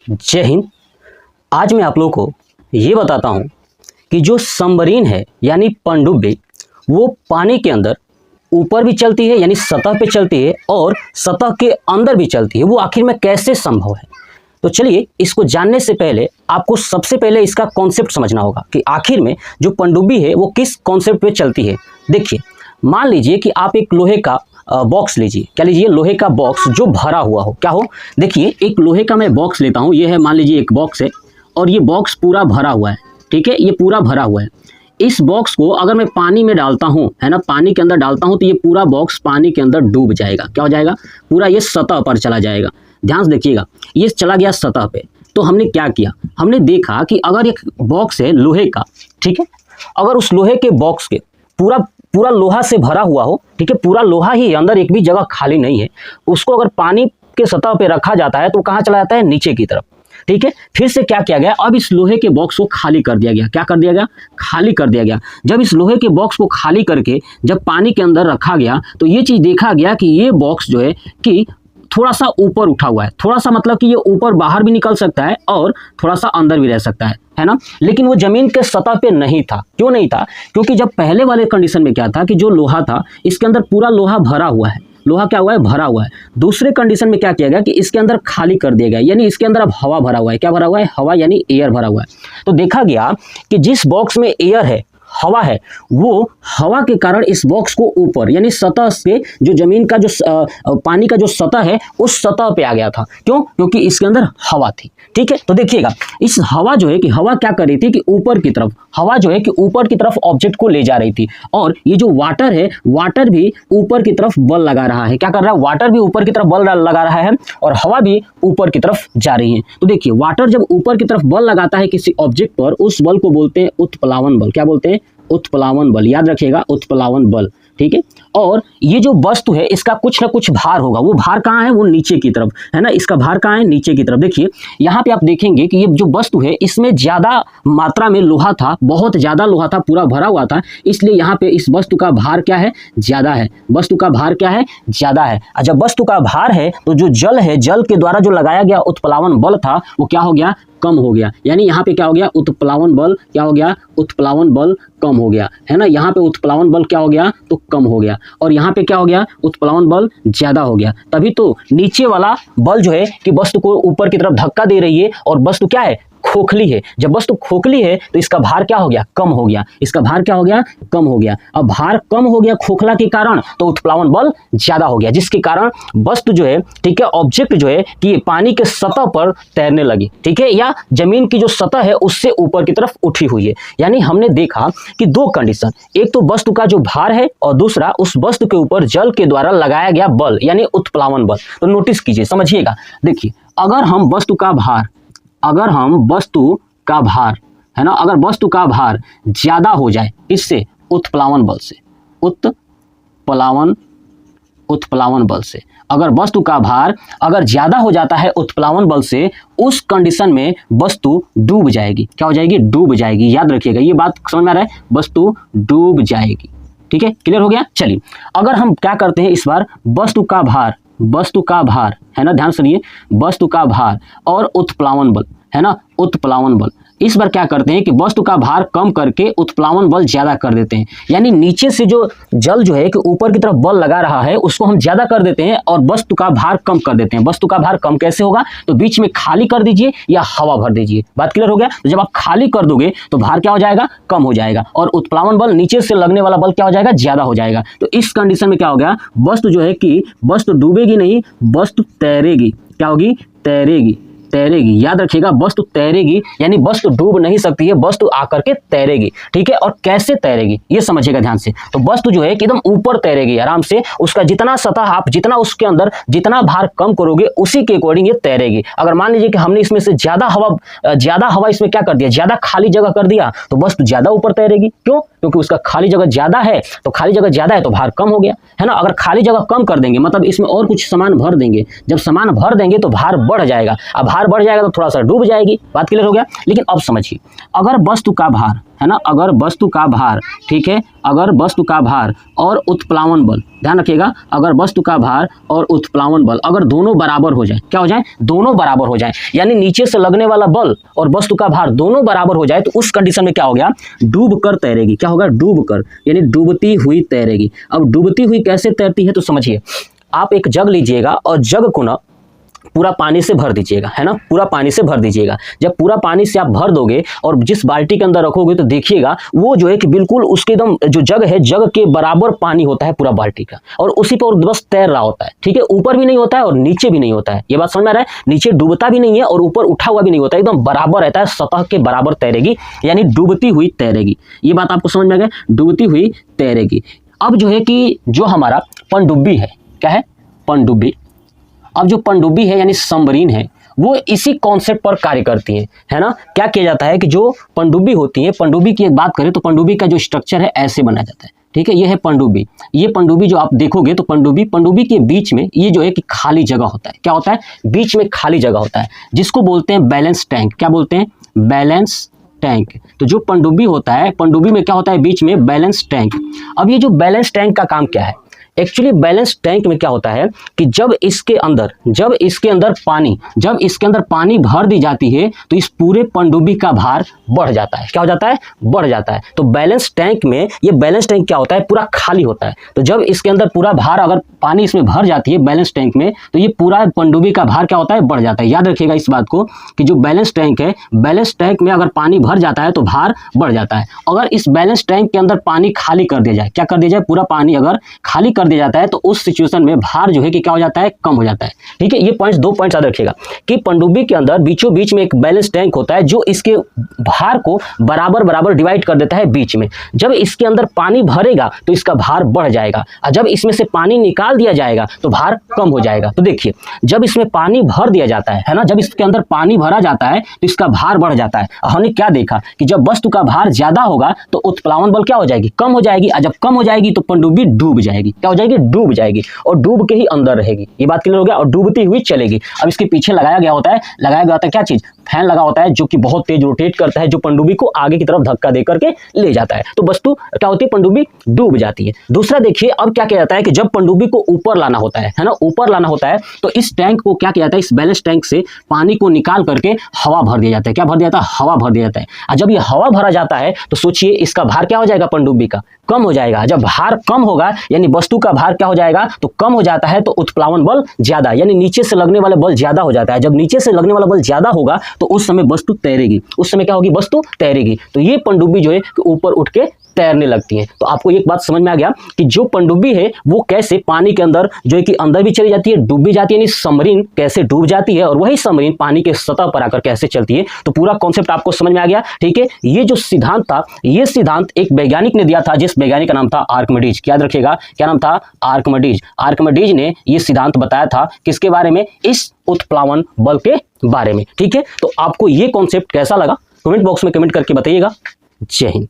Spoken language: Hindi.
जय हिंद। आज मैं आप लोगों को ये बताता हूँ कि जो सबमरीन है यानी पनडुब्बी वो पानी के अंदर ऊपर भी चलती है यानी सतह पे चलती है और सतह के अंदर भी चलती है, वो आखिर में कैसे संभव है। तो चलिए इसको जानने से पहले आपको सबसे पहले इसका कॉन्सेप्ट समझना होगा कि आखिर में जो पनडुब्बी है वो किस कॉन्सेप्ट पे चलती है। देखिए, मान लीजिए कि आप एक लोहे का बॉक्स लीजिए, क्या लीजिए, लोहे का बॉक्स जो भरा हुआ हो। क्या हो, देखिए एक लोहे का मैं बॉक्स लेता हूँ, ये है, मान लीजिए एक बॉक्स है और ये बॉक्स पूरा भरा हुआ है, ठीक है, ये पूरा भरा हुआ है। इस बॉक्स को अगर मैं पानी में डालता हूँ, है ना, पानी के अंदर डालता हूँ, तो ये पूरा बॉक्स पानी के अंदर डूब जाएगा। क्या हो जाएगा, पूरा ये सतह पर चला जाएगा। ध्यान से देखिएगा, ये चला गया सतह पे। तो हमने क्या किया, हमने देखा कि अगर एक बॉक्स है लोहे का, ठीक है, अगर उस लोहे के बॉक्स के पूरा लोहा से भरा हुआ हो, ठीक है, पूरा लोहा ही, अंदर एक भी जगह खाली नहीं है, उसको अगर पानी के सतह पे रखा जाता है तो कहाँ चला जाता है, नीचे की तरफ। ठीक है, फिर से क्या किया गया, अब इस लोहे के बॉक्स को खाली कर दिया गया। क्या कर दिया गया, खाली कर दिया गया। जब इस लोहे के बॉक्स को खाली करके जब पानी के अंदर रखा गया तो ये चीज देखा गया कि ये बॉक्स जो है कि थोड़ा सा ऊपर उठा हुआ है। थोड़ा सा मतलब कि ये ऊपर बाहर भी निकल सकता है और थोड़ा सा अंदर भी रह सकता है ना। लेकिन वो जमीन के सतह पे नहीं था। क्यों नहीं था, क्योंकि जब पहले वाले कंडीशन में क्या था कि जो लोहा था इसके अंदर पूरा लोहा भरा हुआ है, लोहा क्या हुआ है, भरा हुआ है। दूसरे कंडीशन में क्या किया गया कि इसके अंदर खाली कर दिया गया, यानी इसके अंदर अब हवा भरा हुआ है। क्या भरा हुआ है, हवा, यानी एयर भरा हुआ है। तो देखा गया कि जिस बॉक्स में एयर है, हवा है, वो हवा के कारण इस बॉक्स को ऊपर यानी सतह से जो जमीन का जो पानी का जो सतह है उस सतह पे आ गया था। क्यों, क्योंकि इसके अंदर हवा थी। ठीक है, तो देखिएगा इस हवा जो है कि हवा क्या कर रही थी कि ऊपर की तरफ, हवा जो है कि ऊपर की तरफ ऑब्जेक्ट को ले जा रही थी। और ये जो वाटर है, वाटर भी ऊपर की तरफ बल लगा रहा है। क्या कर रहा है, वाटर भी ऊपर की तरफ बल लगा रहा है और हवा भी ऊपर की तरफ जा रही है। तो देखिए, वाटर जब ऊपर की तरफ बल लगाता है किसी ऑब्जेक्ट पर, उस बल को बोलते हैं उत्प्लावन बल। क्या बोलते हैं, उत्प्लावन बल। याद रखिएगा, उत्प्लावन बल। ठीक है, और ये जो वस्तु है इसका कुछ ना कुछ भार होगा। वो भार कहाँ है, वो नीचे की तरफ है ना। इसका भार कहाँ है, नीचे की तरफ। देखिए यहाँ पे आप देखेंगे कि ये जो वस्तु है इसमें ज्यादा मात्रा में लोहा था, बहुत ज्यादा लोहा था, पूरा भरा हुआ था, इसलिए यहाँ पे इस वस्तु का भार क्या है, ज्यादा है। वस्तु का भार क्या है, ज्यादा है। और जब वस्तु का भार है तो जो जल है, जल के द्वारा जो लगाया गया उत्प्लावन बल था वो क्या हो गया, कम हो गया। यानी यहाँ पे क्या हो गया, उत्प्लावन बल क्या हो गया, उत्प्लावन बल कम हो गया, है ना। यहाँ पे उत्प्लावन बल क्या हो गया, तो कम हो गया। और यहाँ पे क्या हो गया, उत्प्लावन बल ज्यादा हो गया। तभी तो नीचे वाला बल जो है कि वस्तु को ऊपर की तरफ धक्का दे रही है और वस्तु क्या है, खोखली है। जब वस्तु खोखली है तो इसका भार क्या हो गया, कम हो गया। इसका भार क्या हो गया, कम हो गया। अब भार कम हो गया खोखला के कारण, तो उत्प्लावन बल ज्यादा हो गया, जिसके कारण वस्तु जो है, ठीक है, ऑब्जेक्ट जो है कि पानी के सतह पर तैरने लगी। ठीक है, या जमीन की जो सतह है उससे ऊपर की तरफ उठी हुई है। यानी हमने देखा कि दो कंडीशन, एक तो वस्तु का जो भार है और दूसरा उस वस्तु के ऊपर जल के द्वारा लगाया गया बल यानी उत्प्लावन बल। तो नोटिस कीजिए, समझिएगा। देखिए, अगर हम वस्तु का भार है ना, अगर वस्तु का भार ज्यादा हो जाए, इससे उत्प्लावन बल से, उत्प्लावन बल से अगर वस्तु का भार अगर ज्यादा हो जाता है उत्प्लावन बल से, उस कंडीशन में वस्तु डूब जाएगी। क्या हो जाएगी, डूब जाएगी। याद रखिएगा, ये बात समझ में आ रहा है, वस्तु डूब जाएगी। ठीक है, क्लियर हो गया। चलिए, अगर हम क्या करते हैं, इस बार वस्तु का भार है ना, ध्यान सुनिए, वस्तु का भार और उत्प्लावन बल है ना, उत्प्लावन बल, इस बार क्या करते हैं कि वस्तु का भार कम करके उत्प्लावन बल ज्यादा कर देते हैं। यानी नीचे से जो जल जो है कि ऊपर की तरफ बल लगा रहा है उसको हम ज्यादा कर देते हैं और वस्तु का भार कम कर देते हैं। वस्तु का भार कम कैसे होगा, तो बीच में खाली कर दीजिए या हवा भर दीजिए। बात क्लियर हो गया। तो जब आप खाली कर दोगे तो भार क्या हो जाएगा, कम हो जाएगा और उत्प्लावन बल, नीचे से लगने वाला बल क्या हो जाएगा, ज्यादा हो जाएगा। तो इस कंडीशन में क्या हो गया, वस्तु जो है कि वस्तु डूबेगी नहीं, वस्तु तैरेगी। क्या होगी, तैरेगी। याद रखिएगा, वस्तु तैरेगी, यानी वस्तु डूब नहीं सकती है, वस्तु आकर के तैरेगी। ठीक है, और कैसे तैरेगी ये समझिएगा ध्यान से। तो वस्तु जो है कि एकदम ऊपर तैरेगी आराम से, उसका जितना सतह आप जितना उसके अंदर जितना भार कम करोगे उसी के अकॉर्डिंग ये तैरेगी। अगर मान लीजिए कि हमने इसमें से ज्यादा हवा इसमें क्या कर दिया, ज्यादा खाली जगह कर दिया, तो वस्तु ज्यादा ऊपर तैरेगी। क्यों, क्योंकि उसका खाली जगह ज्यादा है, तो खाली जगह ज्यादा है तो भार कम हो गया, है ना। अगर खाली जगह कम कर देंगे, मतलब इसमें और कुछ सामान भर देंगे, जब सामान भर देंगे तो भार बढ़ जाएगा। अब भार बढ़ जाएगा तो थोड़ा सा डूब जाएगी। बात क्लियर हो गया। लेकिन अब समझिए, अगर वस्तु का भार है ना, अगर वस्तु का भार, ठीक है, अगर वस्तु का भार और उत्प्लावन बल, ध्यान रखिएगा, अगर वस्तु का भार और उत्प्लावन बल अगर दोनों बराबर हो जाए, क्या हो जाए, दोनों बराबर हो जाए, यानी नीचे से लगने वाला बल और वस्तु का भार दोनों बराबर हो जाए, तो उस कंडीशन में क्या हो गया, डूब कर तैरेगी। क्या होगा, डूब कर, यानी डूबती हुई तैरेगी। अब डूबती हुई कैसे तैरती है, तो समझिए, आप एक जग लीजिएगा और जग को ना पूरा पानी से भर दीजिएगा, है ना, पूरा पानी से भर दीजिएगा। जब पूरा पानी से आप भर दोगे और जिस बाल्टी के अंदर रखोगे तो देखिएगा वो जो है कि बिल्कुल उसके एकदम जो जग है, जग के बराबर पानी होता है पूरा बाल्टी का, और उसी पर बस तैर रहा होता है। ठीक है, ऊपर भी नहीं होता है और नीचे भी नहीं होता है। ये बात समझ में आ रहा है, नीचे डूबता भी नहीं है और ऊपर उठा हुआ भी नहीं होता है, एकदम बराबर रहता है, सतह के बराबर तैरेगी, यानी डूबती हुई तैरेगी। ये बात आपको समझ में आ गया, डूबती हुई तैरेगी। अब जो है कि जो हमारा पनडुब्बी है, क्या है, पनडुब्बी। अब जो पनडुब्बी है यानी सबमरीन है, वो इसी कॉन्सेप्ट पर कार्य करती है ना। क्या किया जाता है कि जो पनडुब्बी होती है, पनडुब्बी की एक बात करें तो पनडुब्बी का जो स्ट्रक्चर है ऐसे बनाया जाता है। ठीक है, ये है पनडुब्बी। ये पनडुब्बी जो आप देखोगे तो पनडुब्बी के बीच में ये जो है कि खाली जगह होता है। क्या होता है, बीच में खाली जगह होता है, जिसको बोलते हैं बैलेंस टैंक। क्या बोलते हैं, बैलेंस टैंक। तो जो पनडुब्बी होता है, पनडुब्बी में क्या होता है, बीच में बैलेंस टैंक। अब ये जो बैलेंस टैंक का काम क्या है, एक्चुअली बैलेंस टैंक में क्या होता है कि जब इसके अंदर पानी भर दी जाती है तो इस पूरे पनडुब्बी का भार बढ़ जाता है। क्या हो जाता है, बढ़ जाता है। तो बैलेंस टैंक में, ये बैलेंस टैंक क्या होता है, पूरा खाली होता है। तो जब इसके अंदर पूरा भार, अगर पानी इसमें भर जाती है बैलेंस टैंक में, तो ये पूरा पनडुब्बी का भार क्या होता है, बढ़ जाता है। याद रखिएगा इस बात को कि जो बैलेंस टैंक है, बैलेंस टैंक में अगर पानी भर जाता है तो भार बढ़ जाता है। अगर इस बैलेंस टैंक के अंदर पानी खाली कर दिया जाए, क्या कर दिया जाए, पूरा पानी अगर खाली कर दिया जाता है तो उस सिचुएशन में भार जो है कि क्या हो जाता है, कम हो जाता है। ठीक है, ये दो पॉइंट्स याद रखिएगा कि पनडुब्बी के अंदर बीचों बीच में एक बैलेंस टैंक होता है जो इसके भार को बराबर बराबर डिवाइड कर देता है बीच में। जब इसके अंदर पानी भरेगा तो इसका भार बढ़ जाएगा, और जब इसमें से पानी निकाल दिया जाएगा तो भार कम हो जाएगा। तो देखिए, जब इसमें पानी भर दिया जाता है ना, जब इसके अंदर पानी भरा जाता है तो इसका भार बढ़ जाता है। हमने क्या देखा कि जब वस्तु का भार ज्यादा होगा तो उत्प्लावन बल क्या हो जाएगी, कम हो जाएगी, और जब कम हो जाएगी तो पनडुब्बी डूब जाएगी। क्या हो जाएगी, डूब जाएगी, और डूब के ही अंदर रहेगी। ये बात क्लियर हो गया, और डूबती हुई चलेगी। अब इसके पीछे लगाया गया होता है क्या चीज, फैन लगा होता है, जो कि बहुत तेज रोटेट करता है, जो पनडुब्बी को आगे की तरफ धक्का दे करके ले जाता है। तो वस्तु क्या होती है, पनडुब्बी डूब जाती है। दूसरा देखिए, अब क्या किया जाता है कि जब पनडुब्बी को ऊपर लाना होता है ना, ऊपर लाना होता है, तो इस टैंक को क्या किया जाता है, इस बैलेंस टैंक से पानी को निकाल करके हवा भर दिया जाता है। क्या भर दिया जाता है, हवा भर दिया जाता है। और जब ये हवा भरा जाता है तो सोचिए इसका भार क्या हो जाएगा, पनडुब्बी का कम हो जाएगा। जब भार कम होगा यानी वस्तु का भार क्या हो जाएगा, तो कम हो जाता है, तो उत्प्लावन बल ज्यादा, यानी नीचे से लगने वाला बल ज्यादा हो जाता है। जब नीचे से लगने वाला बल ज्यादा होगा तो उस समय वस्तु तैरेगी, उस समय क्या होगी, वस्तु तैरेगी। तो ये पनडुब्बी जो है ऊपर उठ के तैरने लगती है। तो आपको एक बात समझ में आ गया कि जो पनडुब्बी है वो कैसे पानी के अंदर जो है कि अंदर भी चली जाती है, डूब भी जाती है, यानी सबमरीन कैसे डूब जाती है, और वही सबमरीन पानी के सतह पर आकर कैसे चलती है। तो पूरा कॉन्सेप्ट आपको समझ में आ गया। ठीक है, ये जो सिद्धांत था, ये सिद्धांत एक वैज्ञानिक ने दिया था, जिस वैज्ञानिक का नाम था आर्किमिडीज। याद रखिएगा, क्या नाम था, आर्किमिडीज। आर्किमिडीज ने ये सिद्धांत बताया था किसके बारे में, इस उत्प्लावन बल के बारे में। ठीक है, तो आपको ये कॉन्सेप्ट कैसा लगा, कमेंट बॉक्स में कमेंट करके बताइएगा। जय हिंद।